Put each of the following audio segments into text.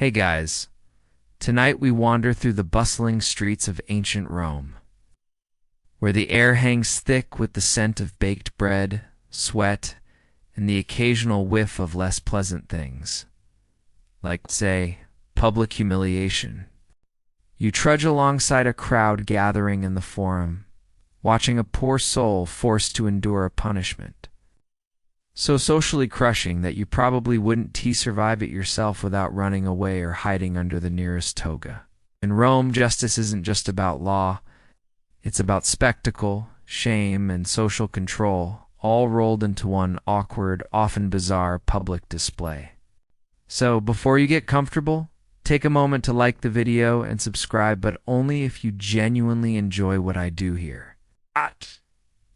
Hey guys, tonight we wander through the bustling streets of ancient Rome, where the air hangs thick with the scent of baked bread, sweat, and the occasional whiff of less pleasant things, like, say, public humiliation. You trudge alongside a crowd gathering in the Forum, watching a poor soul forced to endure a punishment so socially crushing that you probably wouldn't survive it yourself without running away or hiding under the nearest toga. In Rome, justice isn't just about law, it's about spectacle, shame, and social control, all rolled into one awkward, often bizarre public display. So, before you get comfortable, take a moment to like the video and subscribe, but only if you genuinely enjoy what I do here.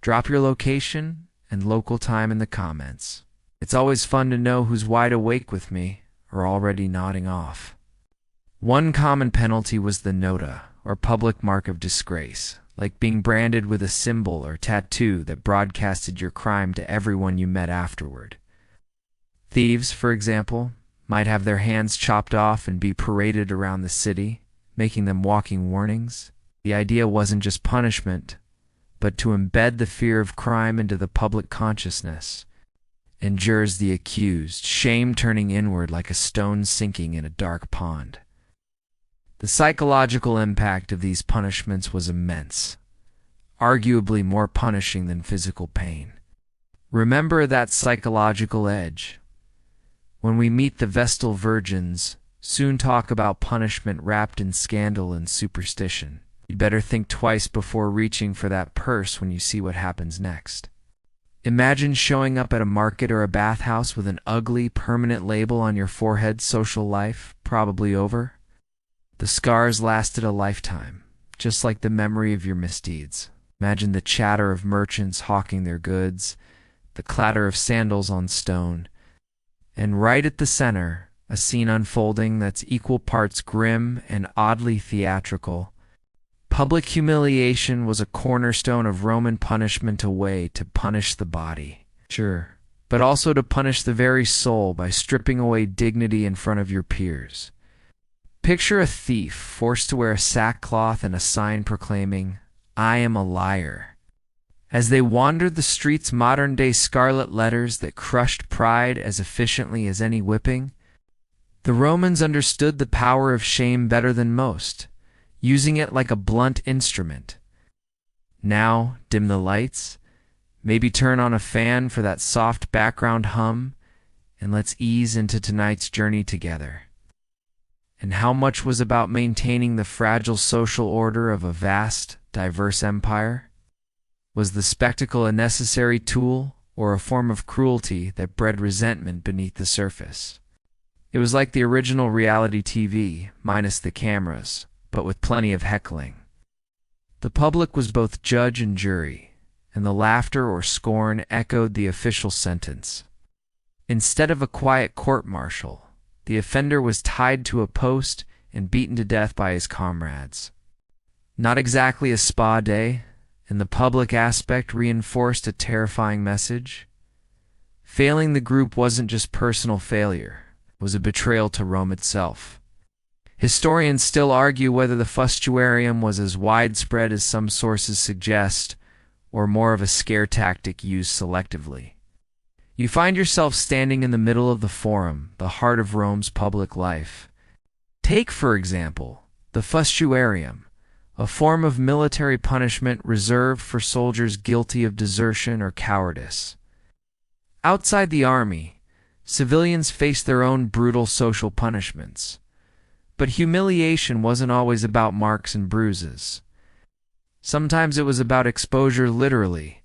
Drop your location and local time in the comments. It's always fun to know who's wide awake with me or already nodding off. One common penalty was the nota, or public mark of disgrace, like being branded with a symbol or tattoo that broadcasted your crime to everyone you met afterward. Thieves, for example, might have their hands chopped off and be paraded around the city, making them walking warnings. The idea wasn't just punishment, but to embed the fear of crime into the public consciousness, endures the accused, shame turning inward like a stone sinking in a dark pond. The psychological impact of these punishments was immense, arguably more punishing than physical pain. Remember that psychological edge. When we meet the Vestal Virgins, soon talk about punishment wrapped in scandal and superstition. You better think twice before reaching for that purse when you see what happens next. Imagine showing up at a market or a bathhouse with an ugly, permanent label on your forehead. Social life probably over. The scars lasted a lifetime, just like the memory of your misdeeds. Imagine the chatter of merchants hawking their goods, the clatter of sandals on stone, and right at the center, a scene unfolding that's equal parts grim and oddly theatrical. Public humiliation was a cornerstone of Roman punishment, a way to punish the body, sure, but also to punish the very soul by stripping away dignity in front of your peers. Picture a thief forced to wear sackcloth and a sign proclaiming, "I am a liar." As they wandered the streets, modern-day scarlet letters that crushed pride as efficiently as any whipping, the Romans understood the power of shame better than most, using it like a blunt instrument. Now, dim the lights, maybe turn on a fan for that soft background hum, and let's ease into tonight's journey together. And how much was about maintaining the fragile social order of a vast, diverse empire? Was the spectacle a necessary tool or a form of cruelty that bred resentment beneath the surface? It was like the original reality TV, minus the cameras, but with plenty of heckling. The public was both judge and jury, and the laughter or scorn echoed the official sentence. Instead of a quiet court-martial, the offender was tied to a post and beaten to death by his comrades. Not exactly a spa day, and the public aspect reinforced a terrifying message. Failing the group wasn't just personal failure, it was a betrayal to Rome itself. Historians still argue whether the fustuarium was as widespread as some sources suggest, or more of a scare tactic used selectively. You find yourself standing in the middle of the Forum, the heart of Rome's public life. Take, for example, the fustuarium, a form of military punishment reserved for soldiers guilty of desertion or cowardice. Outside the army, civilians faced their own brutal social punishments. But humiliation wasn't always about marks and bruises. Sometimes it was about exposure literally.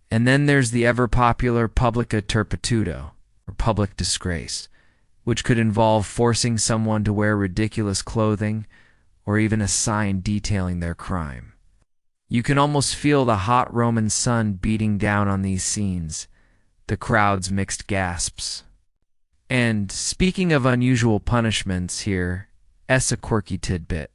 And then there's the ever-popular publica turpitudo, or public disgrace, which could involve forcing someone to wear ridiculous clothing or even a sign detailing their crime. You can almost feel the hot Roman sun beating down on these scenes, the crowd's mixed gasps. And speaking of unusual punishments here, a quirky tidbit.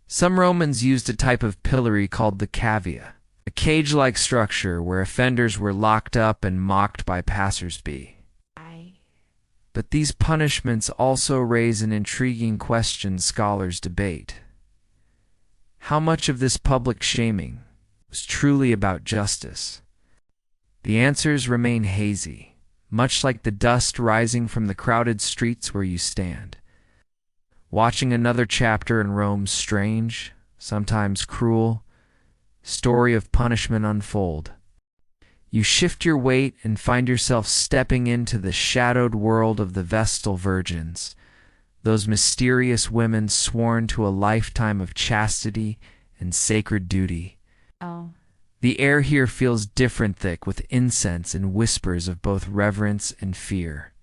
Some Romans used a type of pillory called the cavea, a cage-like structure where offenders were locked up and mocked by passers-by. But these punishments also raise an intriguing question scholars debate. How much of this public shaming was truly about justice? The answers remain hazy, much like the dust rising from the crowded streets where you stand. Watching another chapter in Rome's strange, sometimes cruel, story of punishment unfold. You shift your weight and find yourself stepping into the shadowed world of the Vestal Virgins, those mysterious women sworn to a lifetime of chastity and sacred duty. Oh. The air here feels different, thick with incense and whispers of both reverence and fear.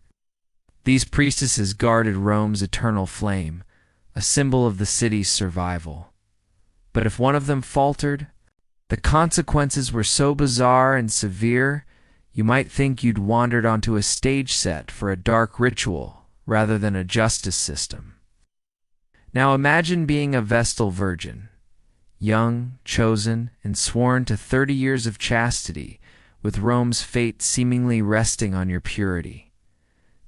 These priestesses guarded Rome's eternal flame, a symbol of the city's survival. But if one of them faltered, the consequences were so bizarre and severe, you might think you'd wandered onto a stage set for a dark ritual rather than a justice system. Now imagine being a Vestal Virgin, young, chosen, and sworn to 30 years of chastity, with Rome's fate seemingly resting on your purity.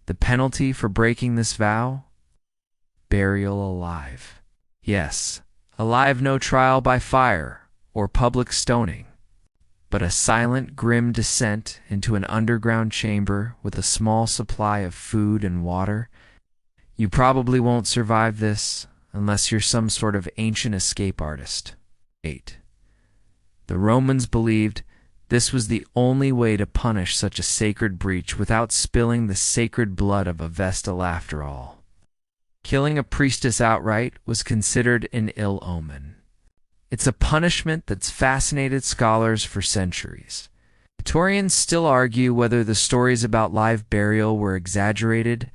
The penalty for breaking this vow? Burial alive. Yes, alive, no trial by fire or public stoning, but a silent, grim descent into an underground chamber with a small supply of food and water. You probably won't survive this unless you're some sort of ancient escape artist. 8. The Romans believed this was the only way to punish such a sacred breach without spilling the sacred blood of a Vestal after all. Killing a priestess outright was considered an ill omen. It's a punishment that's fascinated scholars for centuries. Historians still argue whether the stories about live burial were exaggerated,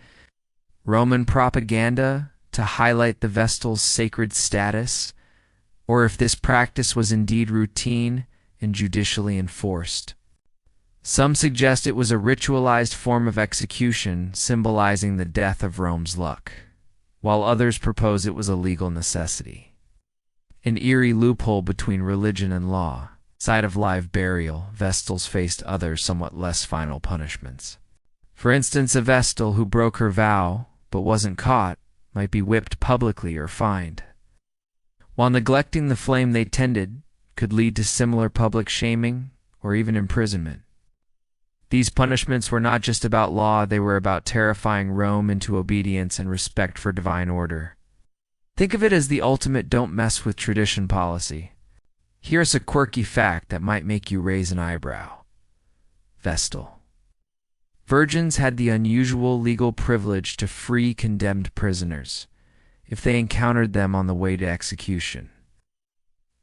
Roman propaganda to highlight the Vestal's sacred status, or if this practice was indeed routine and judicially enforced. Some suggest it was a ritualized form of execution symbolizing the death of Rome's luck, while others propose it was a legal necessity. An eerie loophole between religion and law. Side of live burial, Vestals faced other somewhat less final punishments. For instance, a Vestal who broke her vow but wasn't caught might be whipped publicly or fined, while neglecting the flame they tended could lead to similar public shaming or even imprisonment. These punishments were not just about law, they were about terrifying Rome into obedience and respect for divine order. Think of it as the ultimate don't mess with tradition policy. Here's a quirky fact that might make you raise an eyebrow. Vestal virgins had the unusual legal privilege to free condemned prisoners if they encountered them on the way to execution.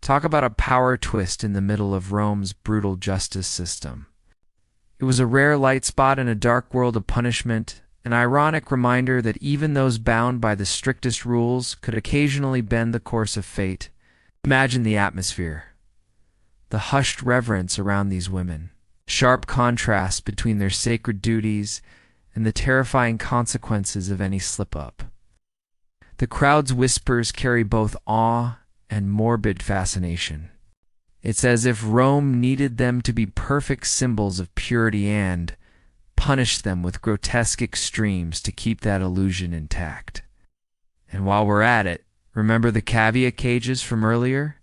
Talk about a power twist in the middle of Rome's brutal justice system. It was a rare light spot in a dark world of punishment, an ironic reminder that even those bound by the strictest rules could occasionally bend the course of fate. Imagine the atmosphere, the hushed reverence around these women, sharp contrast between their sacred duties and the terrifying consequences of any slip-up. The crowd's whispers carry both awe and morbid fascination. It's as if Rome needed them to be perfect symbols of purity and punished them with grotesque extremes to keep that illusion intact. And while we're at it, remember the cavia cages from earlier?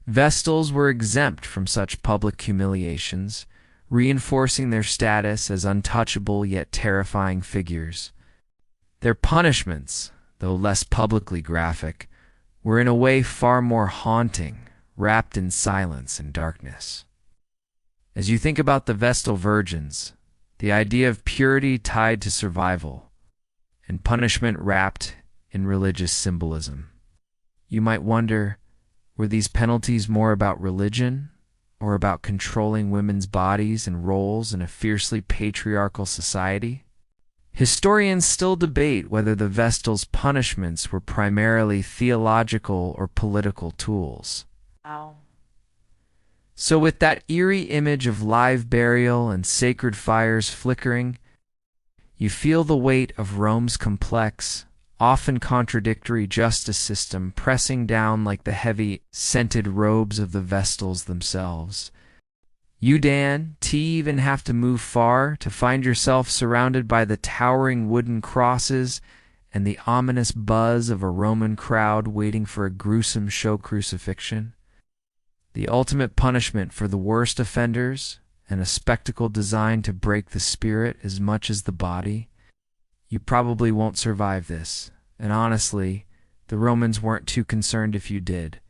Vestals were exempt from such public humiliations, reinforcing their status as untouchable yet terrifying figures. Their punishments, though less publicly graphic, were in a way far more haunting, wrapped in silence and darkness. As you think about the Vestal Virgins, the idea of purity tied to survival, and punishment wrapped in religious symbolism, you might wonder, were these penalties more about religion or about controlling women's bodies and roles in a fiercely patriarchal society? Historians still debate whether the Vestals' punishments were primarily theological or political tools. Wow. So with that eerie image of live burial and sacred fires flickering, you feel the weight of Rome's complex, often contradictory justice system pressing down like the heavy, scented robes of the Vestals themselves. You, Dan, even have to move far to find yourself surrounded by the towering wooden crosses and the ominous buzz of a Roman crowd waiting for a gruesome show crucifixion. The ultimate punishment for the worst offenders, and a spectacle designed to break the spirit as much as the body. You probably won't survive this, and honestly, the Romans weren't too concerned if you did.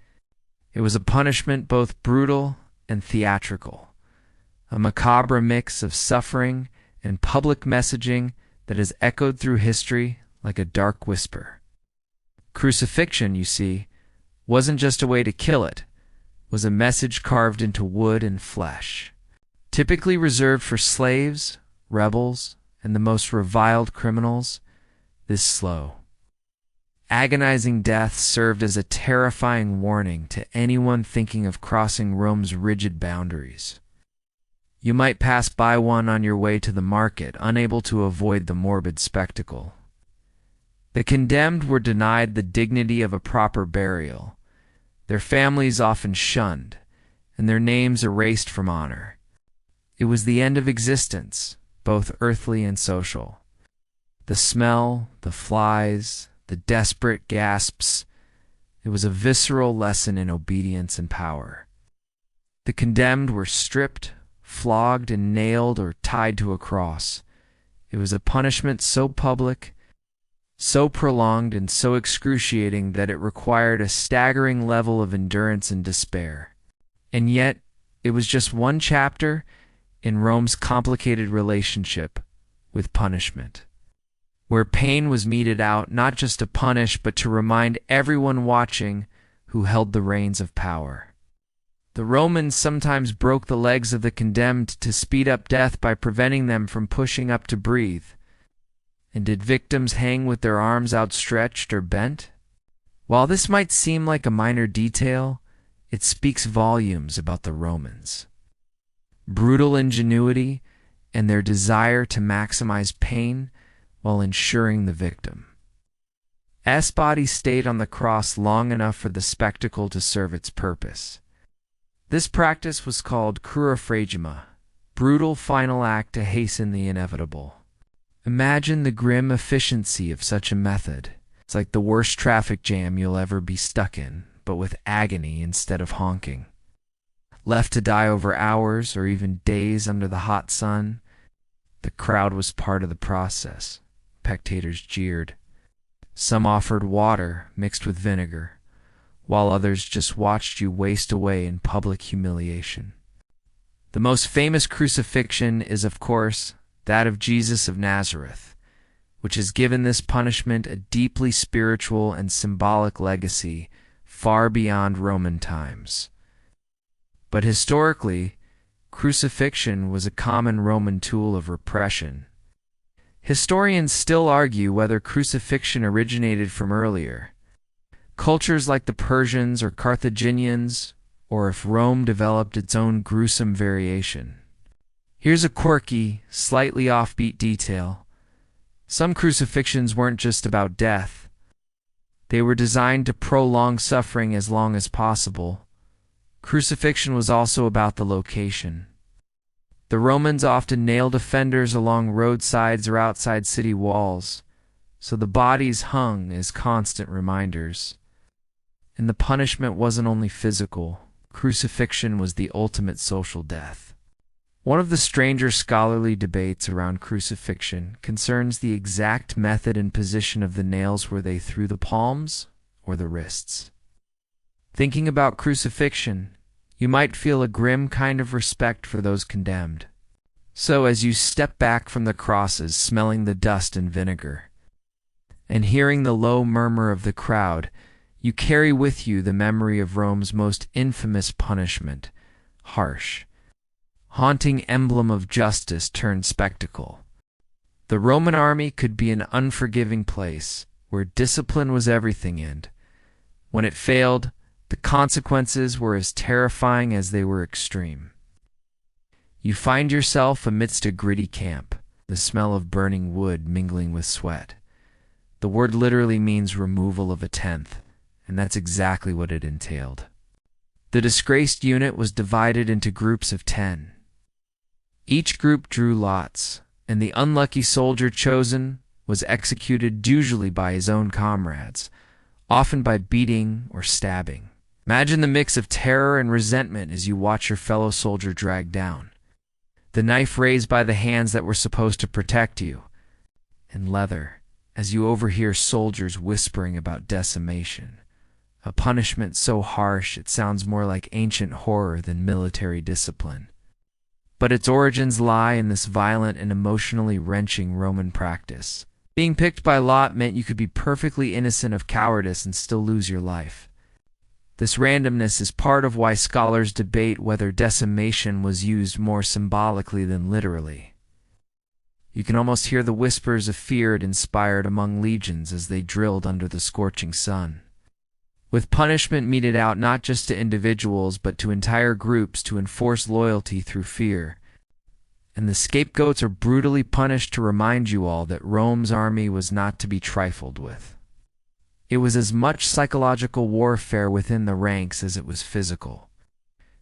It was a punishment both brutal and theatrical, a macabre mix of suffering and public messaging that has echoed through history like a dark whisper. Crucifixion, you see, wasn't just a way to kill it, was a message carved into wood and flesh. Typically reserved for slaves, rebels, and the most reviled criminals, this slow, agonizing death served as a terrifying warning to anyone thinking of crossing Rome's rigid boundaries. You might pass by one on your way to the market, unable to avoid the morbid spectacle. The condemned were denied the dignity of a proper burial, their families often shunned, and their names erased from honor. It was the end of existence, both earthly and social. The smell, the flies, the desperate gasps, it was a visceral lesson in obedience and power. The condemned were stripped, flogged, and nailed or tied to a cross. It was a punishment so public, so prolonged, and so excruciating that it required a staggering level of endurance and despair. And yet, it was just one chapter in Rome's complicated relationship with punishment, where pain was meted out not just to punish but to remind everyone watching who held the reins of power. The Romans sometimes broke the legs of the condemned to speed up death by preventing them from pushing up to breathe. And did victims hang with their arms outstretched or bent? While this might seem like a minor detail, it speaks volumes about the Romans. Brutal ingenuity and their desire to maximize pain while ensuring the victim's body stayed on the cross long enough for the spectacle to serve its purpose. This practice was called crurifragima, brutal final act to hasten the inevitable. Imagine the grim efficiency of such a method. It's like the worst traffic jam you'll ever be stuck in, but with agony instead of honking. Left to die over hours or even days under the hot sun, the crowd was part of the process. Spectators jeered. Some offered water mixed with vinegar, while others just watched you waste away in public humiliation. The most famous crucifixion is, of course, that of Jesus of Nazareth, which has given this punishment a deeply spiritual and symbolic legacy far beyond Roman times. But historically, crucifixion was a common Roman tool of repression. Historians still argue whether crucifixion originated from earlier cultures like the Persians or Carthaginians, or if Rome developed its own gruesome variation. Here's a quirky, slightly offbeat detail. Some crucifixions weren't just about death. They were designed to prolong suffering as long as possible. Crucifixion was also about the location. The Romans often nailed offenders along roadsides or outside city walls, so the bodies hung as constant reminders. And the punishment wasn't only physical. Crucifixion was the ultimate social death. One of the stranger scholarly debates around crucifixion concerns the exact method and position of the nails. Were they through the palms or the wrists? Thinking about crucifixion, you might feel a grim kind of respect for those condemned. So as you step back from the crosses, smelling the dust and vinegar, and hearing the low murmur of the crowd, you carry with you the memory of Rome's most infamous punishment, harsh, haunting emblem of justice turned spectacle. The Roman army could be an unforgiving place where discipline was everything, and when it failed, the consequences were as terrifying as they were extreme. You find yourself amidst a gritty camp, the smell of burning wood mingling with sweat. The word literally means removal of a tenth, and that's exactly what it entailed. The disgraced unit was divided into groups of 10, Each group drew lots, and the unlucky soldier chosen was executed usually by his own comrades, often by beating or stabbing. Imagine the mix of terror and resentment as you watch your fellow soldier dragged down, the knife raised by the hands that were supposed to protect you, and leather as you overhear soldiers whispering about decimation, a punishment so harsh it sounds more like ancient horror than military discipline. But its origins lie in this violent and emotionally wrenching Roman practice. Being picked by lot meant you could be perfectly innocent of cowardice and still lose your life. This randomness is part of why scholars debate whether decimation was used more symbolically than literally. You can almost hear the whispers of fear it inspired among legions as they drilled under the scorching sun, with punishment meted out not just to individuals but to entire groups to enforce loyalty through fear. And the scapegoats are brutally punished to remind you all that Rome's army was not to be trifled with. It was as much psychological warfare within the ranks as it was physical.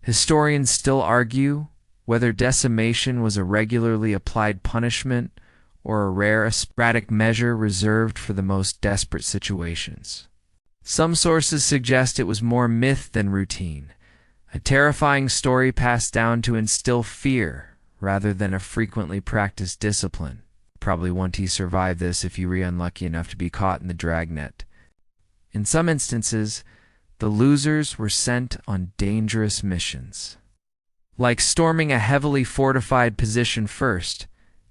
Historians still argue whether decimation was a regularly applied punishment or a rare sporadic measure reserved for the most desperate situations. Some sources suggest it was more myth than routine, a terrifying story passed down to instill fear rather than a frequently practiced discipline. Probably won't survive this if you were unlucky enough to be caught in the dragnet. In some instances, the losers were sent on dangerous missions, like storming a heavily fortified position first,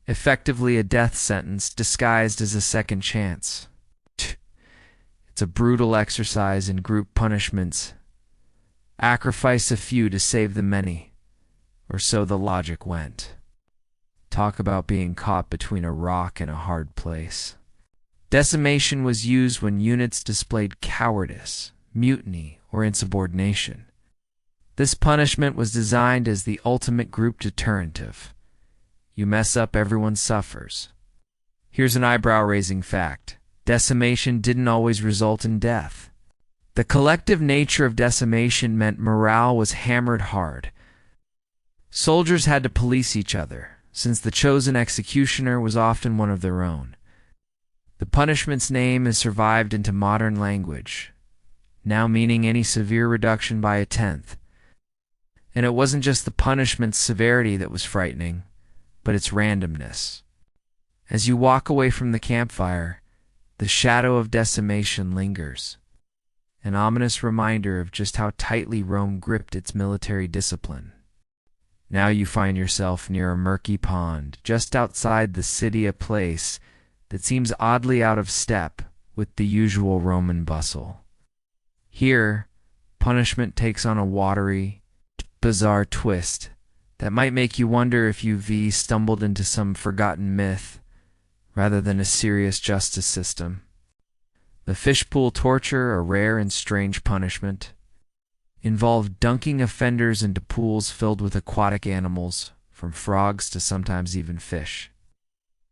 effectively a death sentence disguised as a second chance. It's a brutal exercise in group punishments. Sacrifice a few to save the many, or so the logic went. Talk about being caught between a rock and a hard place. Decimation was used when units displayed cowardice, mutiny, or insubordination. This punishment was designed as the ultimate group deterrentive. You mess up, everyone suffers. Here's an eyebrow-raising fact. Decimation didn't always result in death. The collective nature of decimation meant morale was hammered hard. Soldiers had to police each other, since the chosen executioner was often one of their own. The punishment's name has survived into modern language, now meaning any severe reduction by a tenth. And it wasn't just the punishment's severity that was frightening, but its randomness. As you walk away from the campfire, the shadow of decimation lingers, an ominous reminder of just how tightly Rome gripped its military discipline. Now you find yourself near a murky pond, just outside the city, a place that seems oddly out of step with the usual Roman bustle. Here, punishment takes on a watery, bizarre twist that might make you wonder if you've stumbled into some forgotten myth rather than a serious justice system. The fishpool torture, a rare and strange punishment, involved dunking offenders into pools filled with aquatic animals, from frogs to sometimes even fish.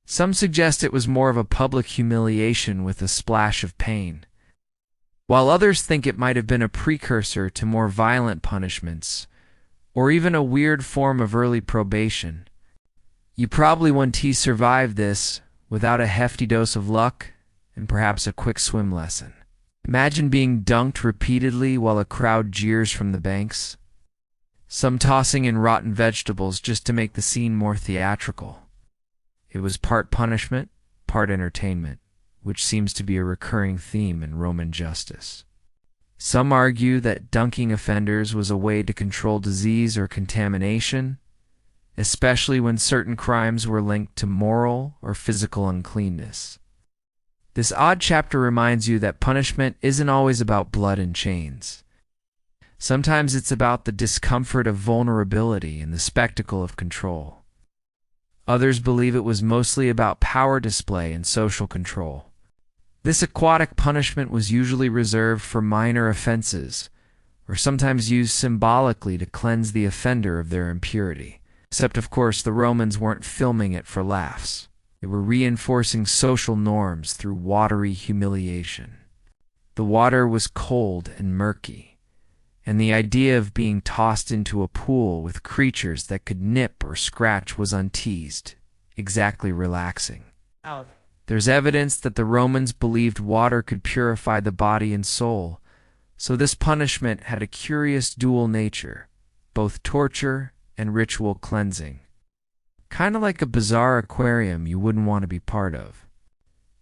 Some suggest it was more of a public humiliation with a splash of pain, while others think it might have been a precursor to more violent punishments, or even a weird form of early probation. You probably won't survive this without a hefty dose of luck and perhaps a quick swim lesson. Imagine being dunked repeatedly while a crowd jeers from the banks, some tossing in rotten vegetables just to make the scene more theatrical. It was part punishment, part entertainment, which seems to be a recurring theme in Roman justice. Some argue that dunking offenders was a way to control disease or contamination, especially when certain crimes were linked to moral or physical uncleanness. This odd chapter reminds you that punishment isn't always about blood and chains. Sometimes it's about the discomfort of vulnerability and the spectacle of control. Others believe it was mostly about power display and social control. This aquatic punishment was usually reserved for minor offenses, or sometimes used symbolically to cleanse the offender of their impurity. Except, of course, the Romans weren't filming it for laughs. They were reinforcing social norms through watery humiliation. The water was cold and murky, and the idea of being tossed into a pool with creatures that could nip or scratch was unteased, exactly relaxing. There's evidence that the Romans believed water could purify the body and soul, so this punishment had a curious dual nature, both torture and ritual cleansing. Kind of like a bizarre aquarium you wouldn't want to be part of.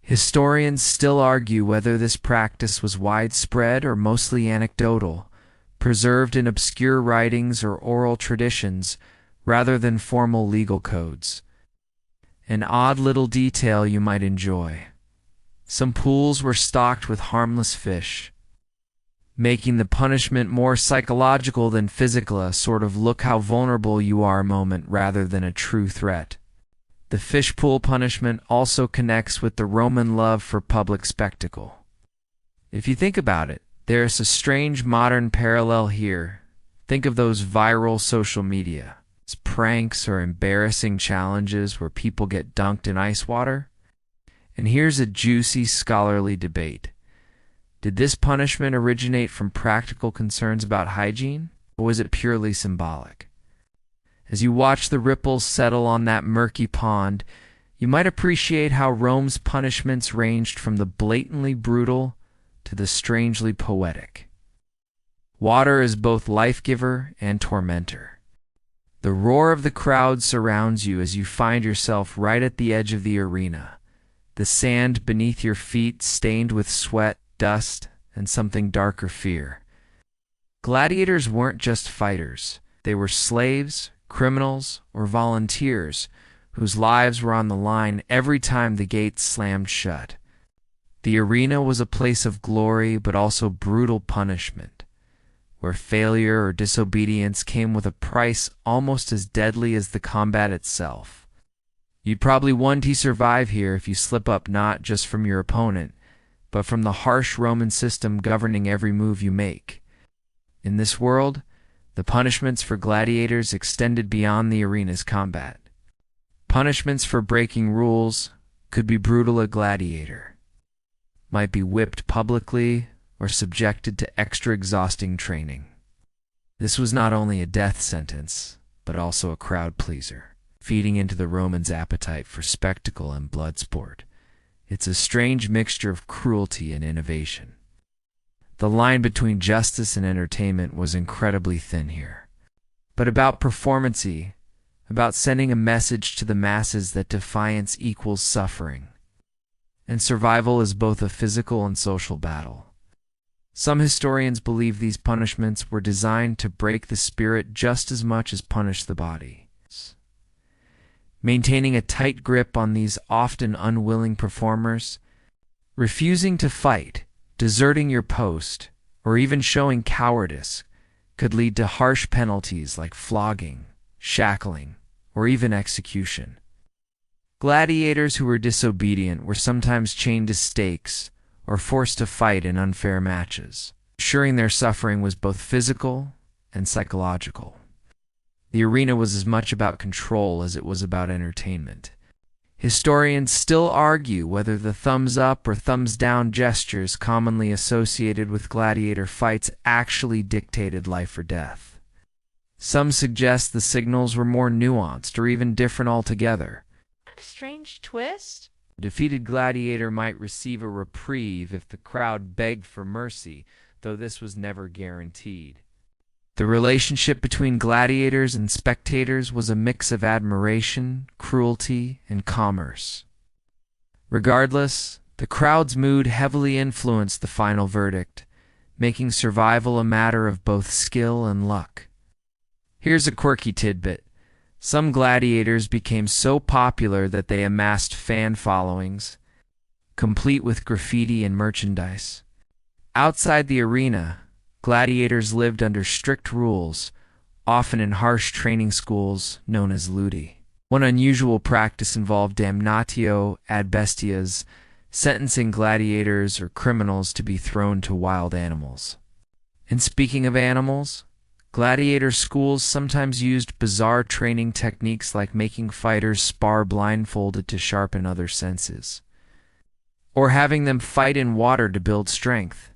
Historians still argue whether this practice was widespread or mostly anecdotal, preserved in obscure writings or oral traditions rather than formal legal codes. An odd little detail you might enjoy. Some pools were stocked with harmless fish, making the punishment more psychological than physical, a sort of look how vulnerable you are moment rather than a true threat. The fish pool punishment also connects with the Roman love for public spectacle. If you think about it, there's a strange modern parallel here. Think of those viral social media. It's pranks or embarrassing challenges where people get dunked in ice water. And here's a juicy scholarly debate. Did this punishment originate from practical concerns about hygiene, or was it purely symbolic? As you watch the ripples settle on that murky pond, you might appreciate how Rome's punishments ranged from the blatantly brutal to the strangely poetic. Water is both life-giver and tormentor. The roar of the crowd surrounds you as you find yourself right at the edge of the arena, the sand beneath your feet stained with sweat, dust, and something darker fear. Gladiators weren't just fighters. They were slaves, criminals, or volunteers whose lives were on the line every time the gates slammed shut. The arena was a place of glory but also brutal punishment, where failure or disobedience came with a price almost as deadly as the combat itself. You'd probably want to survive here if you slip up not just from your opponent, but from the harsh Roman system governing every move you make. In this world, the punishments for gladiators extended beyond the arena's combat. Punishments for breaking rules could be brutal. A gladiator might be whipped publicly or subjected to extra exhausting training. This was not only a death sentence, but also a crowd pleaser, feeding into the Romans' appetite for spectacle and blood sport. It's a strange mixture of cruelty and innovation. The line between justice and entertainment was incredibly thin here. But about performancy, about sending a message to the masses that defiance equals suffering, and survival is both a physical and social battle. Some historians believe these punishments were designed to break the spirit just as much as punish the body. Maintaining a tight grip on these often unwilling performers, refusing to fight, deserting your post, or even showing cowardice could lead to harsh penalties like flogging, shackling, or even execution. Gladiators who were disobedient were sometimes chained to stakes or forced to fight in unfair matches, ensuring their suffering was both physical and psychological. The arena was as much about control as it was about entertainment. Historians still argue whether the thumbs up or thumbs down gestures commonly associated with gladiator fights actually dictated life or death. Some suggest the signals were more nuanced or even different altogether. Strange twist? A defeated gladiator might receive a reprieve if the crowd begged for mercy, though this was never guaranteed. The relationship between gladiators and spectators was a mix of admiration, cruelty, and commerce. Regardless, the crowd's mood heavily influenced the final verdict, making survival a matter of both skill and luck. Here's a quirky tidbit. Some gladiators became so popular that they amassed fan followings, complete with graffiti and merchandise. Outside the arena, gladiators lived under strict rules, often in harsh training schools known as ludi. One unusual practice involved damnatio ad bestias, sentencing gladiators or criminals to be thrown to wild animals. And speaking of animals, gladiator schools sometimes used bizarre training techniques like making fighters spar blindfolded to sharpen other senses, or having them fight in water to build strength.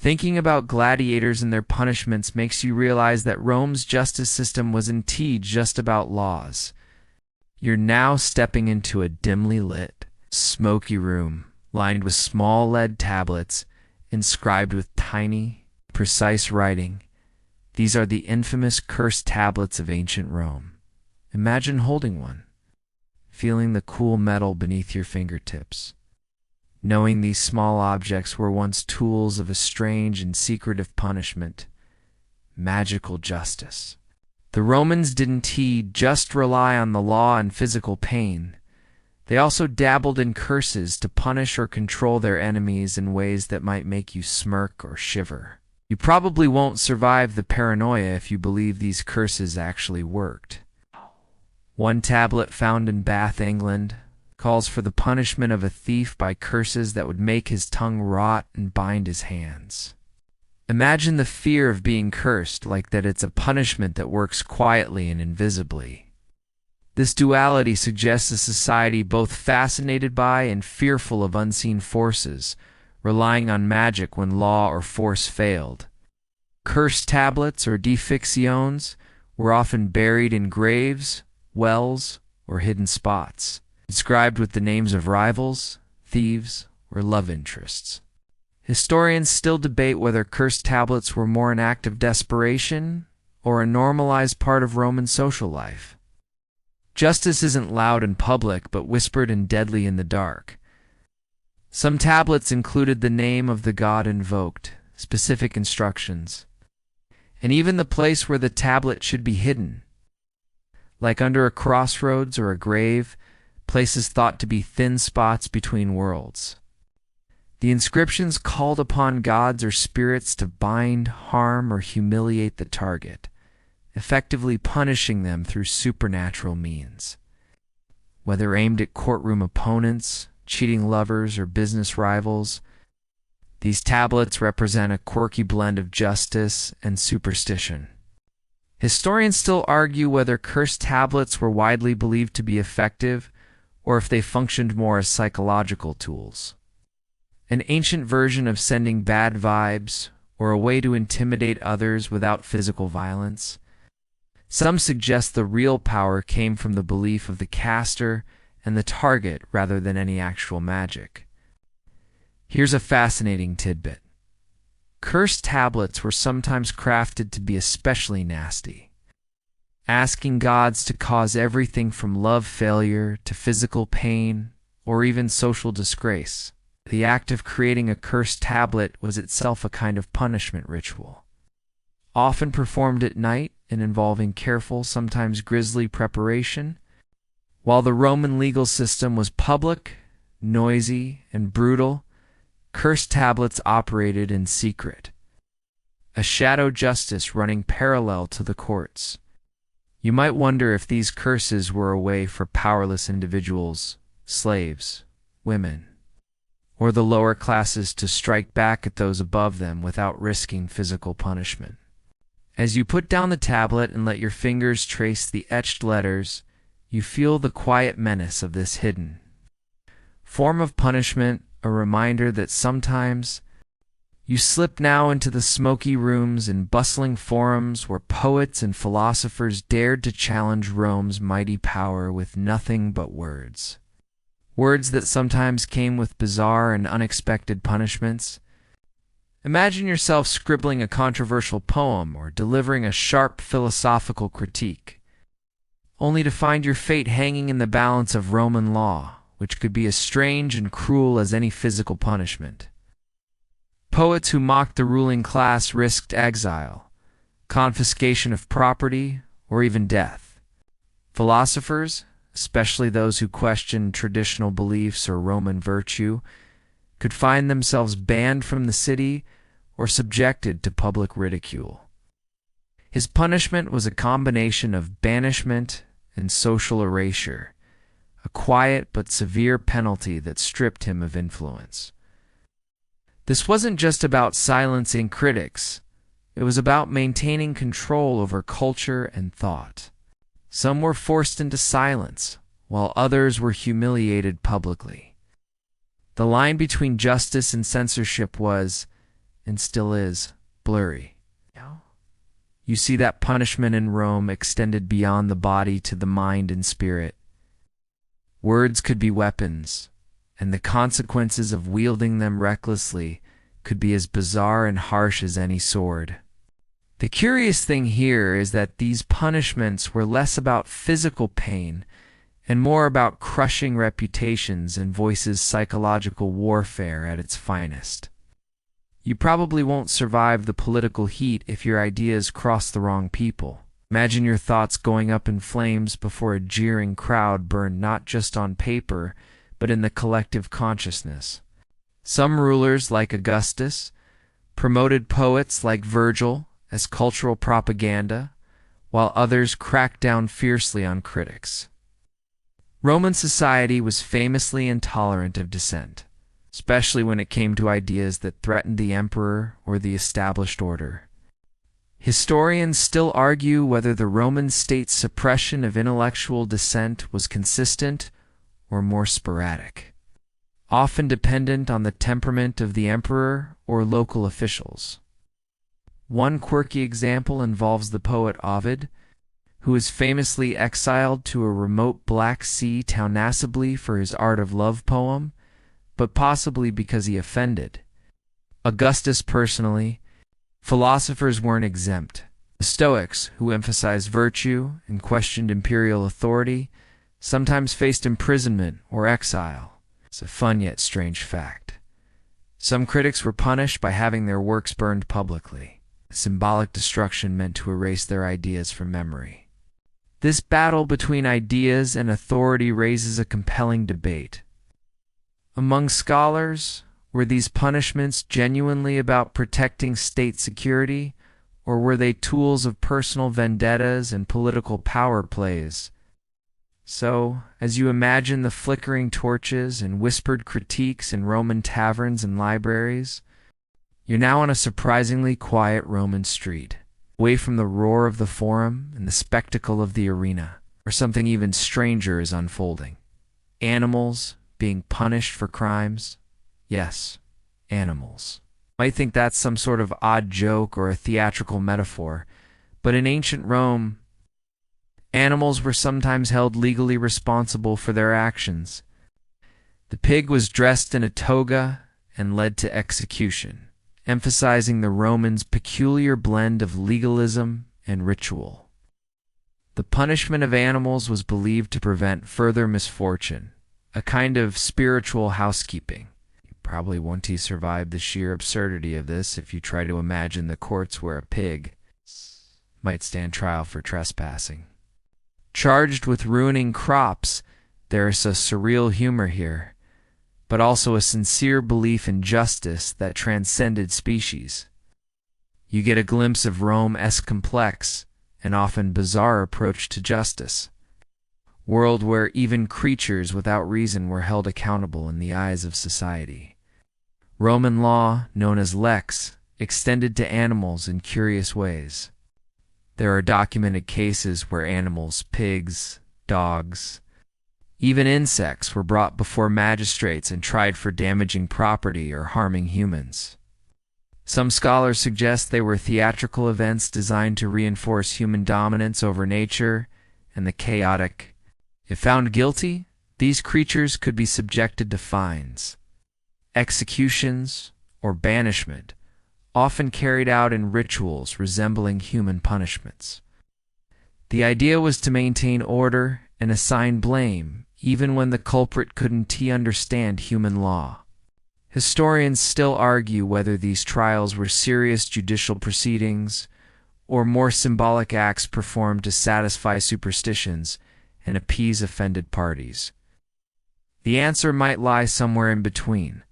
Thinking about gladiators and their punishments makes you realize that Rome's justice system was indeed just about laws. You're now stepping into a dimly lit, smoky room lined with small lead tablets inscribed with tiny, precise writing. These are the infamous cursed tablets of ancient Rome. Imagine holding one, feeling the cool metal beneath your fingertips, knowing these small objects were once tools of a strange and secretive punishment, magical justice. The Romans didn't just rely on the law and physical pain. They also dabbled in curses to punish or control their enemies in ways that might make you smirk or shiver. You probably won't survive the paranoia if you believe these curses actually worked. One tablet found in Bath, England, calls for the punishment of a thief by curses that would make his tongue rot and bind his hands. Imagine the fear of being cursed, like that it's a punishment that works quietly and invisibly. This duality suggests a society both fascinated by and fearful of unseen forces, relying on magic when law or force failed. Cursed tablets or defictions were often buried in graves, wells, or hidden spots, inscribed with the names of rivals, thieves, or love interests. Historians still debate whether cursed tablets were more an act of desperation or a normalized part of Roman social life. Justice isn't loud in public, but whispered and deadly in the dark. Some tablets included the name of the god invoked, specific instructions, and even the place where the tablet should be hidden. Like under a crossroads or a grave, places thought to be thin spots between worlds. The inscriptions called upon gods or spirits to bind, harm, or humiliate the target, effectively punishing them through supernatural means. Whether aimed at courtroom opponents, cheating lovers, or business rivals, these tablets represent a quirky blend of justice and superstition. Historians still argue whether cursed tablets were widely believed to be effective or if they functioned more as psychological tools. An ancient version of sending bad vibes or a way to intimidate others without physical violence. Some suggest the real power came from the belief of the caster and the target rather than any actual magic. Here's a fascinating tidbit. Cursed tablets were sometimes crafted to be especially nasty, asking gods to cause everything from love failure to physical pain or even social disgrace. The act of creating a cursed tablet was itself a kind of punishment ritual, often performed at night and involving careful, sometimes grisly preparation. While the Roman legal system was public, noisy, and brutal, cursed tablets operated in secret, a shadow justice running parallel to the courts. You might wonder if these curses were a way for powerless individuals, slaves, women, or the lower classes to strike back at those above them without risking physical punishment. As you put down the tablet and let your fingers trace the etched letters, you feel the quiet menace of this hidden form of punishment, a reminder that sometimes you slip now into the smoky rooms and bustling forums where poets and philosophers dared to challenge Rome's mighty power with nothing but words. Words that sometimes came with bizarre and unexpected punishments. Imagine yourself scribbling a controversial poem or delivering a sharp philosophical critique, only to find your fate hanging in the balance of Roman law, which could be as strange and cruel as any physical punishment. Poets who mocked the ruling class risked exile, confiscation of property, or even death. Philosophers, especially those who questioned traditional beliefs or Roman virtue, could find themselves banned from the city or subjected to public ridicule. His punishment was a combination of banishment and social erasure, a quiet but severe penalty that stripped him of influence. This wasn't just about silencing critics, it was about maintaining control over culture and thought. Some were forced into silence, while others were humiliated publicly. The line between justice and censorship was, and still is, blurry. No. You see that punishment in Rome extended beyond the body to the mind and spirit. Words could be weapons, and the consequences of wielding them recklessly could be as bizarre and harsh as any sword. The curious thing here is that these punishments were less about physical pain and more about crushing reputations and voices psychological warfare at its finest. You probably won't survive the political heat if your ideas cross the wrong people. Imagine your thoughts going up in flames before a jeering crowd burned not just on paper, but in the collective consciousness. Some rulers, like Augustus, promoted poets like Virgil as cultural propaganda, while others cracked down fiercely on critics. Roman society was famously intolerant of dissent, especially when it came to ideas that threatened the emperor or the established order. Historians still argue whether the Roman state's suppression of intellectual dissent was consistent or more sporadic, often dependent on the temperament of the emperor or local officials. One quirky example involves the poet Ovid, who was famously exiled to a remote Black Sea town Nassibli for his art of love poem, but possibly because he offended Augustus personally. Philosophers weren't exempt. The Stoics, who emphasized virtue and questioned imperial authority, sometimes faced imprisonment or exile. It's a fun yet strange fact. Some critics were punished by having their works burned publicly, a symbolic destruction meant to erase their ideas from memory. This battle between ideas and authority raises a compelling debate. Among scholars, were these punishments genuinely about protecting state security, or were they tools of personal vendettas and political power plays? So, as you imagine the flickering torches and whispered critiques in Roman taverns and libraries, you're now on a surprisingly quiet Roman street, away from the roar of the forum and the spectacle of the arena, where something even stranger is unfolding. Animals being punished for crimes. Yes, animals. You might think that's some sort of odd joke or a theatrical metaphor, but in ancient Rome, animals were sometimes held legally responsible for their actions. The pig was dressed in a toga and led to execution, emphasizing the Romans' peculiar blend of legalism and ritual. The punishment of animals was believed to prevent further misfortune, a kind of spiritual housekeeping. You probably won't survive the sheer absurdity of this if you try to imagine the courts where a pig might stand trial for trespassing. Charged with ruining crops, there is a surreal humor here, but also a sincere belief in justice that transcended species. You get a glimpse of Rome's complex and often bizarre approach to justice, world where even creatures without reason were held accountable in the eyes of society. Roman law, known as lex, extended to animals in curious ways. There are documented cases where animals, pigs, dogs, even insects were brought before magistrates and tried for damaging property or harming humans. Some scholars suggest they were theatrical events designed to reinforce human dominance over nature and the chaotic. If found guilty, these creatures could be subjected to fines, executions, or banishment, often carried out in rituals resembling human punishments. The idea was to maintain order and assign blame, even when the culprit couldn't understand human law. Historians still argue whether these trials were serious judicial proceedings or more symbolic acts performed to satisfy superstitions and appease offended parties. The answer might lie somewhere in between.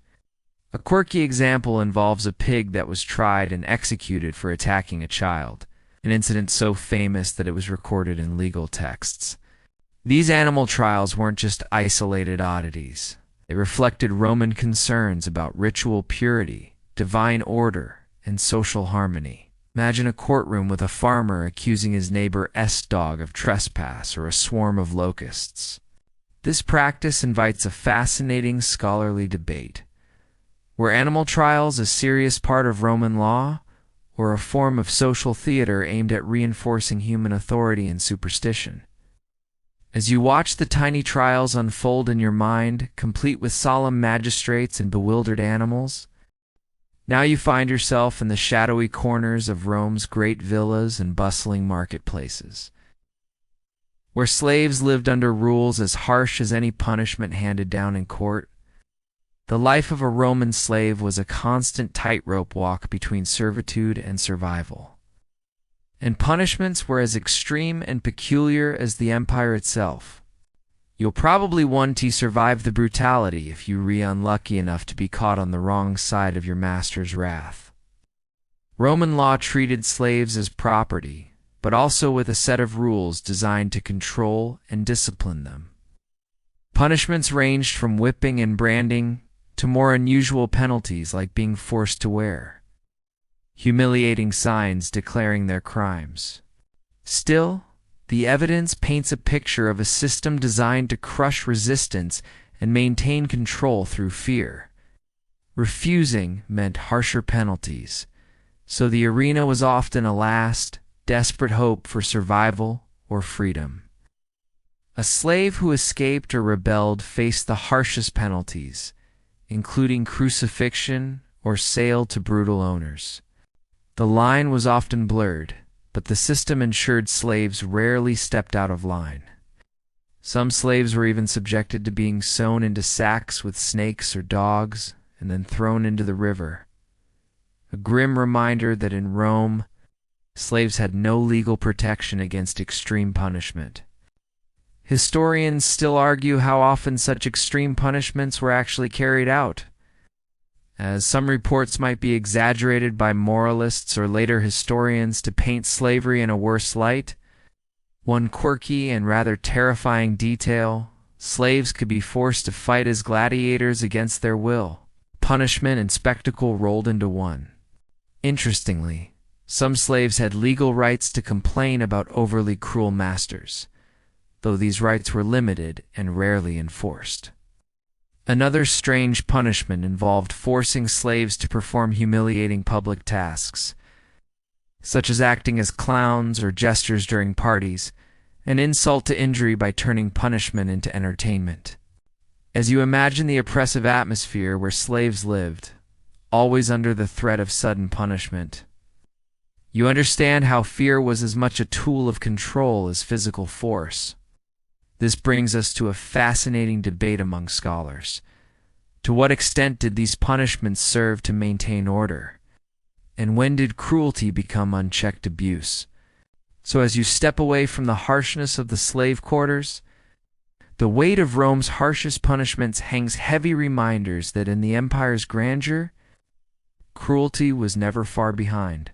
A quirky example involves a pig that was tried and executed for attacking a child, an incident so famous that it was recorded in legal texts. These animal trials weren't just isolated oddities. They reflected Roman concerns about ritual purity, divine order, and social harmony. Imagine a courtroom with a farmer accusing his neighbor's dog of trespass or a swarm of locusts. This practice invites a fascinating scholarly debate. Were animal trials a serious part of Roman law, or a form of social theater aimed at reinforcing human authority and superstition? As you watch the tiny trials unfold in your mind, complete with solemn magistrates and bewildered animals, now you find yourself in the shadowy corners of Rome's great villas and bustling marketplaces, where slaves lived under rules as harsh as any punishment handed down in court. The life of a Roman slave was a constant tightrope walk between servitude and survival. And punishments were as extreme and peculiar as the empire itself. You'll probably want to survive the brutality if you were unlucky enough to be caught on the wrong side of your master's wrath. Roman law treated slaves as property, but also with a set of rules designed to control and discipline them. Punishments ranged from whipping and branding to more unusual penalties like being forced to wear humiliating signs declaring their crimes. Still, the evidence paints a picture of a system designed to crush resistance and maintain control through fear. Refusing meant harsher penalties, so the arena was often a last, desperate hope for survival or freedom. A slave who escaped or rebelled faced the harshest penalties, including crucifixion or sale to brutal owners. The line was often blurred, but the system ensured slaves rarely stepped out of line. Some slaves were even subjected to being sewn into sacks with snakes or dogs and then thrown into the river. A grim reminder that in Rome, slaves had no legal protection against extreme punishment. Historians still argue how often such extreme punishments were actually carried out, as some reports might be exaggerated by moralists or later historians to paint slavery in a worse light. One quirky and rather terrifying detail: slaves could be forced to fight as gladiators against their will. Punishment and spectacle rolled into one. Interestingly, some slaves had legal rights to complain about overly cruel masters, though these rights were limited and rarely enforced. Another strange punishment involved forcing slaves to perform humiliating public tasks, such as acting as clowns or jesters during parties, an insult to injury by turning punishment into entertainment. As you imagine the oppressive atmosphere where slaves lived, always under the threat of sudden punishment, you understand how fear was as much a tool of control as physical force. This brings us to a fascinating debate among scholars. To what extent did these punishments serve to maintain order? And when did cruelty become unchecked abuse? So as you step away from the harshness of the slave quarters, the weight of Rome's harshest punishments hangs heavy reminders that in the empire's grandeur, cruelty was never far behind.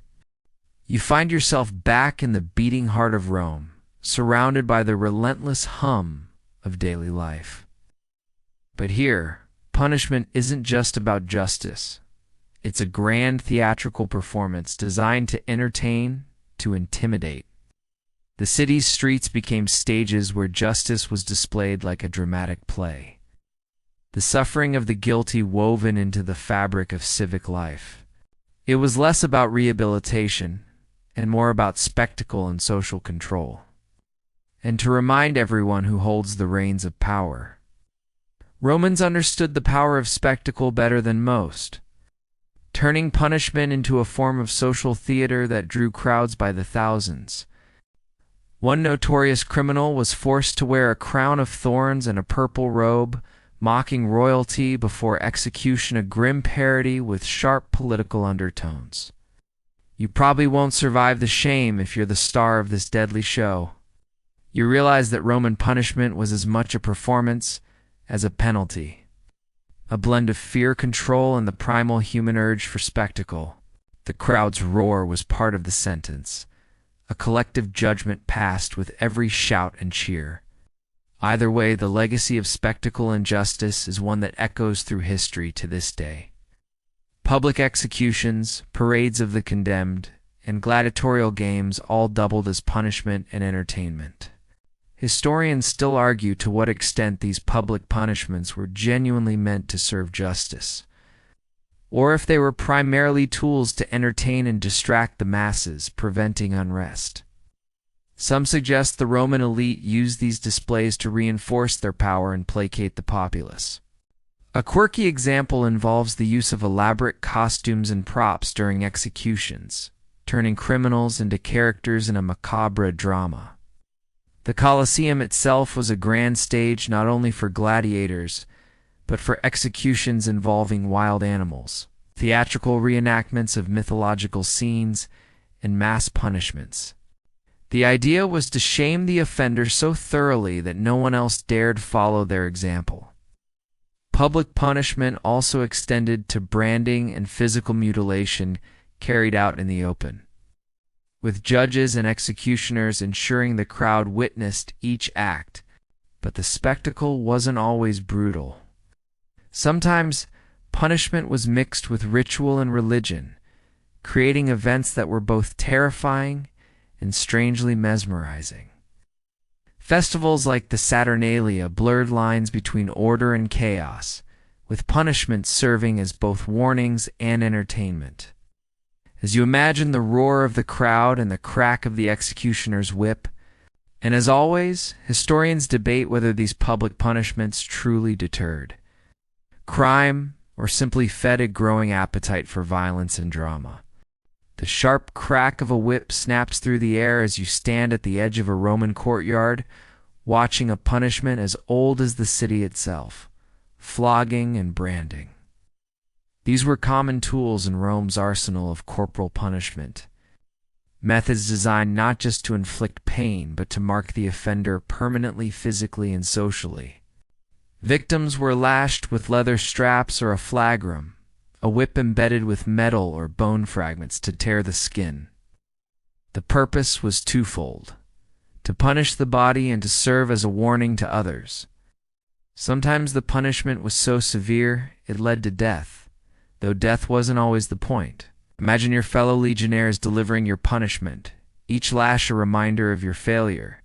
You find yourself back in the beating heart of Rome, surrounded by the relentless hum of daily life. But here, punishment isn't just about justice. It's a grand theatrical performance designed to entertain, to intimidate. The city's streets became stages where justice was displayed like a dramatic play. The suffering of the guilty woven into the fabric of civic life. It was less about rehabilitation and more about spectacle and social control. And to remind everyone who holds the reins of power, Romans understood the power of spectacle better than most, turning punishment into a form of social theater that drew crowds by the thousands. One notorious criminal was forced to wear a crown of thorns and a purple robe, mocking royalty before execution, a grim parody with sharp political undertones. You probably won't survive the shame if you're the star of this deadly show. You realize that Roman punishment was as much a performance as a penalty, a blend of fear, control, and the primal human urge for spectacle. The crowd's roar was part of the sentence, a collective judgment passed with every shout and cheer. Either way, the legacy of spectacle and justice is one that echoes through history to this day. Public executions, parades of the condemned, and gladiatorial games all doubled as punishment and entertainment. Historians still argue to what extent these public punishments were genuinely meant to serve justice. or if they were primarily tools to entertain and distract the masses, preventing unrest. Some suggest the Roman elite used these displays to reinforce their power and placate the populace. A quirky example involves the use of elaborate costumes and props during executions, turning criminals into characters in a macabre drama. The Colosseum itself was a grand stage not only for gladiators, but for executions involving wild animals, theatrical reenactments of mythological scenes, and mass punishments. The idea was to shame the offender so thoroughly that no one else dared follow their example. Public punishment also extended to branding and physical mutilation carried out in the open, with judges and executioners ensuring the crowd witnessed each act, but the spectacle wasn't always brutal. Sometimes punishment was mixed with ritual and religion, creating events that were both terrifying and strangely mesmerizing. Festivals like the Saturnalia blurred lines between order and chaos, with punishment serving as both warnings and entertainment. As you imagine the roar of the crowd and the crack of the executioner's whip, and as always, historians debate whether these public punishments truly deterred crime or simply fed a growing appetite for violence and drama. The sharp crack of a whip snaps through the air as you stand at the edge of a Roman courtyard, watching a punishment as old as the city itself, flogging and branding. These were common tools in Rome's arsenal of corporal punishment, methods designed not just to inflict pain, but to mark the offender permanently, physically, and socially. Victims were lashed with leather straps or a flagrum, a whip embedded with metal or bone fragments to tear the skin. The purpose was twofold: to punish the body and to serve as a warning to others. Sometimes the punishment was so severe it led to death, though death wasn't always the point. Imagine your fellow legionnaires delivering your punishment, each lash a reminder of your failure.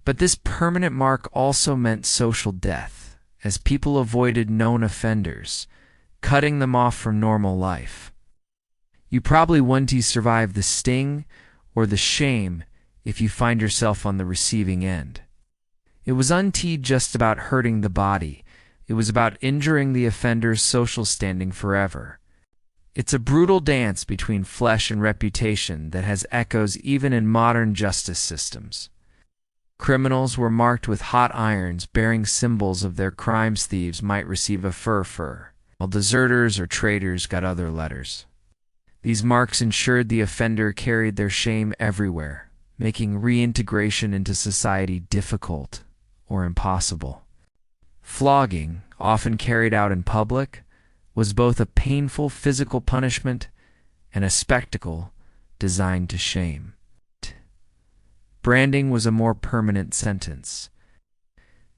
But this permanent mark also meant social death, as people avoided known offenders, cutting them off from normal life. You probably wouldn't survive the sting or the shame if you find yourself on the receiving end. It was untold just about hurting the body. It was about injuring the offender's social standing forever. It's a brutal dance between flesh and reputation that has echoes even in modern justice systems. Criminals were marked with hot irons bearing symbols of their crimes. Thieves might receive a fur, while deserters or traitors got other letters. These marks ensured the offender carried their shame everywhere, making reintegration into society difficult or impossible. Flogging, often carried out in public, was both a painful physical punishment and a spectacle designed to shame. Branding was a more permanent sentence.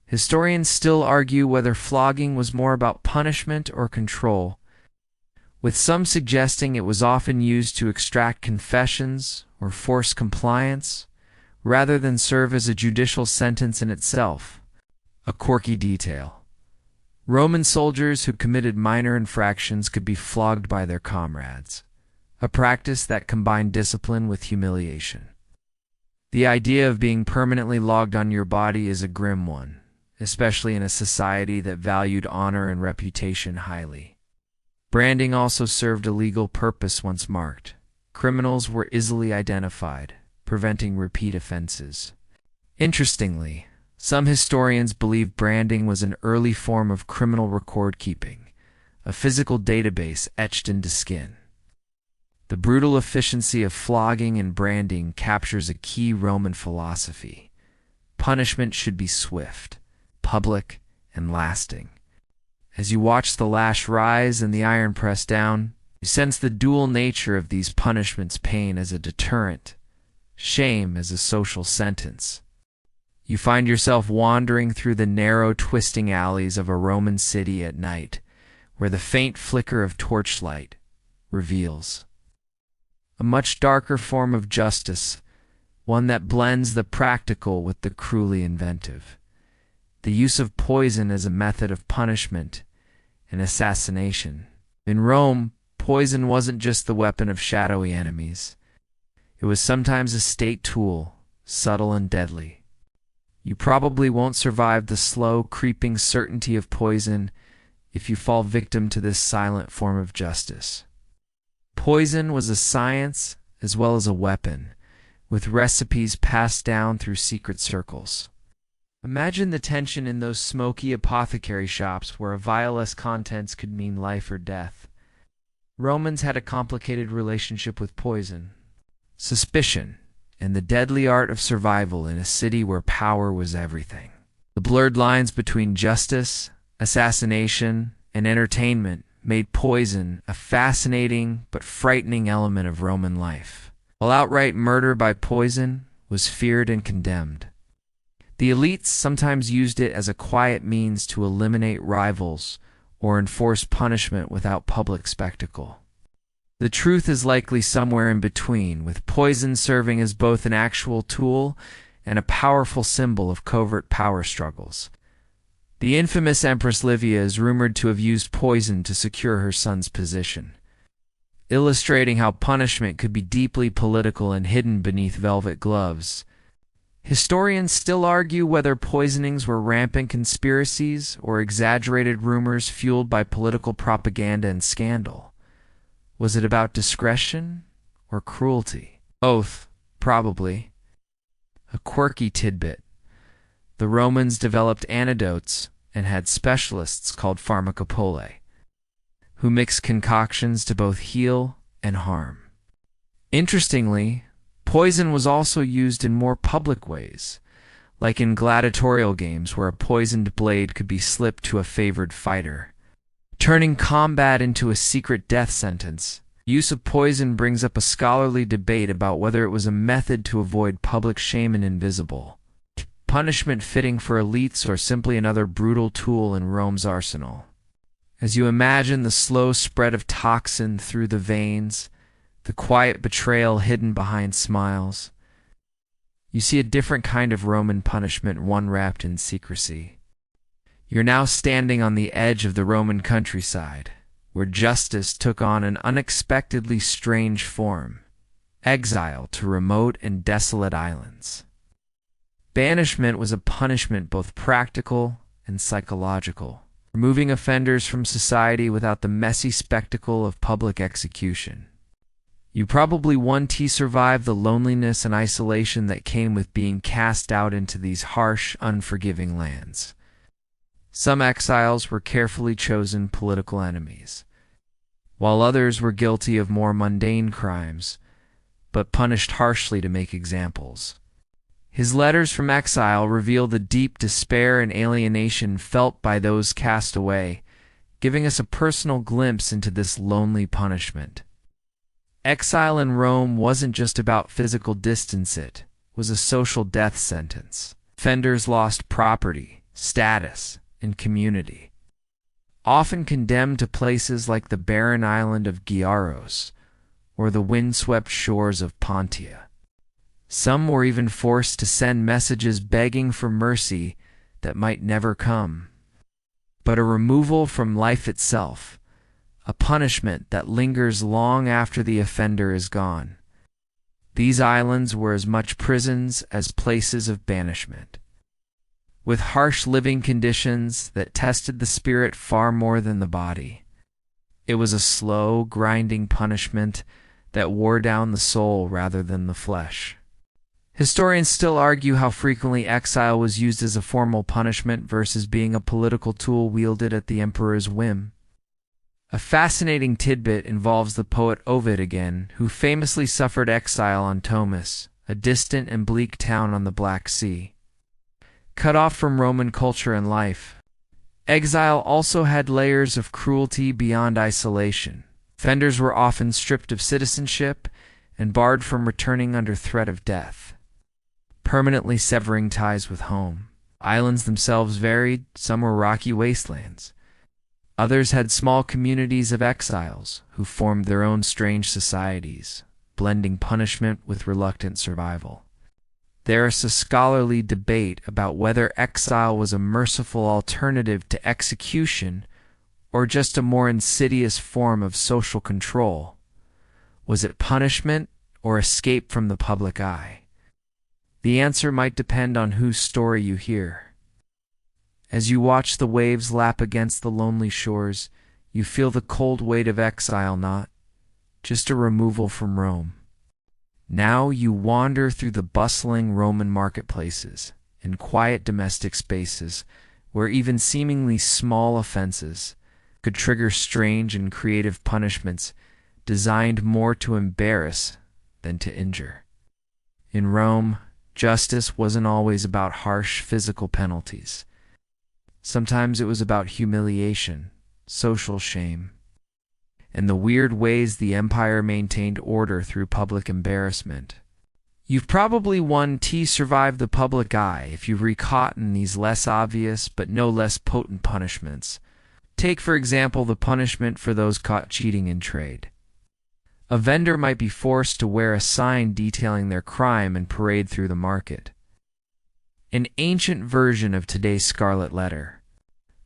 Historians still argue whether flogging was more about punishment or control, with some suggesting it was often used to extract confessions or force compliance, rather than serve as a judicial sentence in itself. A quirky detail: Roman soldiers who committed minor infractions could be flogged by their comrades, a practice that combined discipline with humiliation. The idea of being permanently logged on your body is a grim one, especially in a society that valued honor and reputation highly. Branding also served a legal purpose once marked. Criminals were easily identified, preventing repeat offenses. Interestingly, some historians believe branding was an early form of criminal record keeping, a physical database etched into skin. The brutal efficiency of flogging and branding captures a key Roman philosophy. Punishment should be swift, public, and lasting. As you watch the lash rise and the iron press down, you sense the dual nature of these punishments: pain as a deterrent, shame as a social sentence. You find yourself wandering through the narrow, twisting alleys of a Roman city at night, where the faint flicker of torchlight reveals a much darker form of justice, one that blends the practical with the cruelly inventive. The use of poison as a method of punishment and assassination. In Rome, poison wasn't just the weapon of shadowy enemies. It was sometimes a state tool, subtle and deadly. You probably won't survive the slow, creeping certainty of poison if you fall victim to this silent form of justice. Poison was a science as well as a weapon, with recipes passed down through secret circles. Imagine the tension in those smoky apothecary shops where a vial's contents could mean life or death. Romans had a complicated relationship with poison, suspicion, and the deadly art of survival in a city where power was everything. The blurred lines between justice, assassination, and entertainment made poison a fascinating but frightening element of Roman life. While outright murder by poison was feared and condemned, the elites sometimes used it as a quiet means to eliminate rivals or enforce punishment without public spectacle. The truth is likely somewhere in between, with poison serving as both an actual tool and a powerful symbol of covert power struggles. The infamous Empress Livia is rumored to have used poison to secure her son's position, illustrating how punishment could be deeply political and hidden beneath velvet gloves. Historians still argue whether poisonings were rampant conspiracies or exaggerated rumors fueled by political propaganda and scandal. Was it about discretion or cruelty? Both, probably. A quirky tidbit. The Romans developed antidotes and had specialists called pharmacopoeia, who mixed concoctions to both heal and harm. Interestingly, poison was also used in more public ways, like in gladiatorial games where a poisoned blade could be slipped to a favored fighter, turning combat into a secret death sentence. Use of poison brings up a scholarly debate about whether it was a method to avoid public shame and invisible punishment fitting for elites or simply another brutal tool in Rome's arsenal. As you imagine the slow spread of toxin through the veins, the quiet betrayal hidden behind smiles, you see a different kind of Roman punishment, one wrapped in secrecy. You're now standing on the edge of the Roman countryside, where justice took on an unexpectedly strange form: exile to remote and desolate islands. Banishment was a punishment both practical and psychological, removing offenders from society without the messy spectacle of public execution. You probably won't survive the loneliness and isolation that came with being cast out into these harsh, unforgiving lands. Some exiles were carefully chosen political enemies, while others were guilty of more mundane crimes, but punished harshly to make examples. His letters from exile reveal the deep despair and alienation felt by those cast away, giving us a personal glimpse into this lonely punishment. Exile in Rome wasn't just about physical distance, it was a social death sentence. Offenders lost property, status, and community, often condemned to places like the barren island of Giaros or the windswept shores of Pontia. Some were even forced to send messages begging for mercy that might never come. But a removal from life itself, a punishment that lingers long after the offender is gone. These islands were as much prisons as places of banishment, with harsh living conditions that tested the spirit far more than the body. It was a slow, grinding punishment that wore down the soul rather than the flesh. Historians still argue how frequently exile was used as a formal punishment versus being a political tool wielded at the emperor's whim. A fascinating tidbit involves the poet Ovid again, who famously suffered exile on Tomis, a distant and bleak town on the Black Sea. Cut off from Roman culture and life, exile also had layers of cruelty beyond isolation. Offenders were often stripped of citizenship and barred from returning under threat of death, permanently severing ties with home. Islands themselves varied. Some were rocky wastelands. Others had small communities of exiles who formed their own strange societies, blending punishment with reluctant survival. There is a scholarly debate about whether exile was a merciful alternative to execution or just a more insidious form of social control? Was it punishment or escape from the public eye? The answer might depend on whose story you hear. As you watch the waves lap against the lonely shores, you feel the cold weight of exile, not just a removal from Rome. Now you wander through the bustling Roman marketplaces and quiet domestic spaces where even seemingly small offenses could trigger strange and creative punishments designed more to embarrass than to injure. In Rome, justice wasn't always about harsh physical penalties. Sometimes it was about humiliation, social shame, and the weird ways the empire maintained order through public embarrassment. You've probably won survived the public eye if you've recaught in these less obvious but no less potent punishments. Take, for example, the punishment for those caught cheating in trade. A vendor might be forced to wear a sign detailing their crime and parade through the market. An ancient version of today's scarlet letter.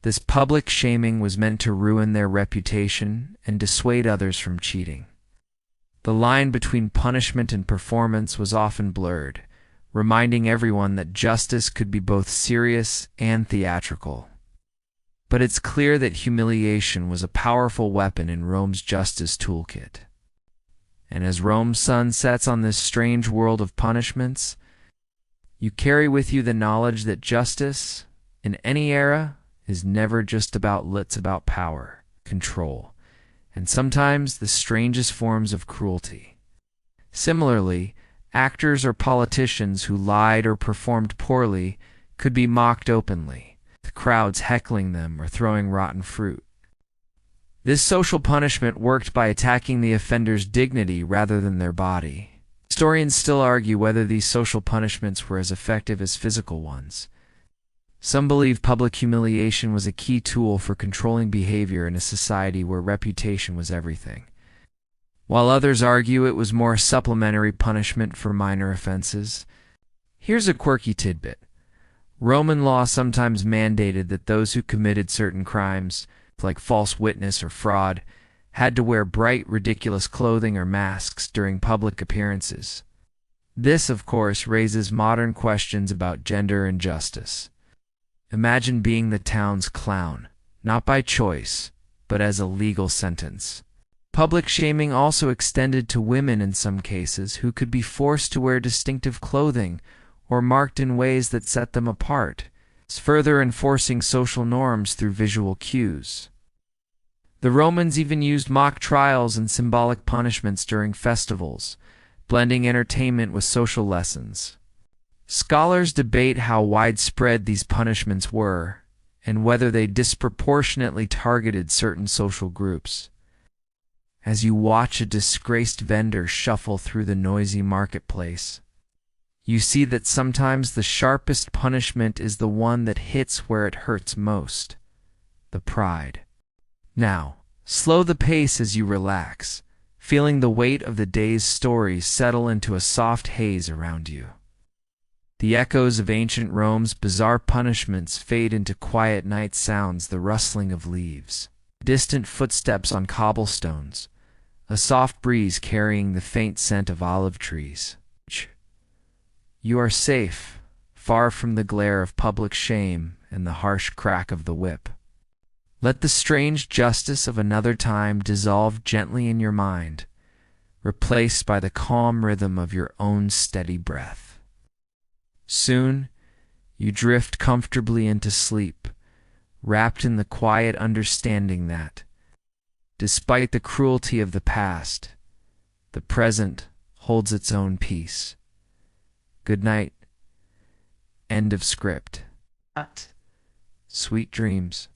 This public shaming was meant to ruin their reputation and dissuade others from cheating. The line between punishment and performance was often blurred, reminding everyone that justice could be both serious and theatrical. But it's clear that humiliation was a powerful weapon in Rome's justice toolkit. And as Rome's sun sets on this strange world of punishments, you carry with you the knowledge that justice, in any era, is never just about power, control, and sometimes the strangest forms of cruelty. Similarly, actors or politicians who lied or performed poorly could be mocked openly, with crowds heckling them or throwing rotten fruit. This social punishment worked by attacking the offender's dignity rather than their body. Historians still argue whether these social punishments were as effective as physical ones. Some believe public humiliation was a key tool for controlling behavior in a society where reputation was everything, while others argue it was more supplementary punishment for minor offenses. Here's a quirky tidbit. Roman law sometimes mandated that those who committed certain crimes, like false witness or fraud, had to wear bright, ridiculous clothing or masks during public appearances. This, of course, raises modern questions about gender and justice. Imagine being the town's clown, not by choice, but as a legal sentence. Public shaming also extended to women in some cases, who could be forced to wear distinctive clothing or marked in ways that set them apart, further enforcing social norms through visual cues. The Romans even used mock trials and symbolic punishments during festivals, blending entertainment with social lessons. Scholars debate how widespread these punishments were, and whether they disproportionately targeted certain social groups. As you watch a disgraced vendor shuffle through the noisy marketplace, you see that sometimes the sharpest punishment is the one that hits where it hurts most: the pride. Now, slow the pace as you relax, feeling the weight of the day's stories settle into a soft haze around you. The echoes of ancient Rome's bizarre punishments fade into quiet night sounds: the rustling of leaves, distant footsteps on cobblestones, a soft breeze carrying the faint scent of olive trees. You are safe, far from the glare of public shame and the harsh crack of the whip. Let the strange justice of another time dissolve gently in your mind, replaced by the calm rhythm of your own steady breath. Soon, you drift comfortably into sleep, wrapped in the quiet understanding that, despite the cruelty of the past, the present holds its own peace. Good night. End of script. Sweet dreams.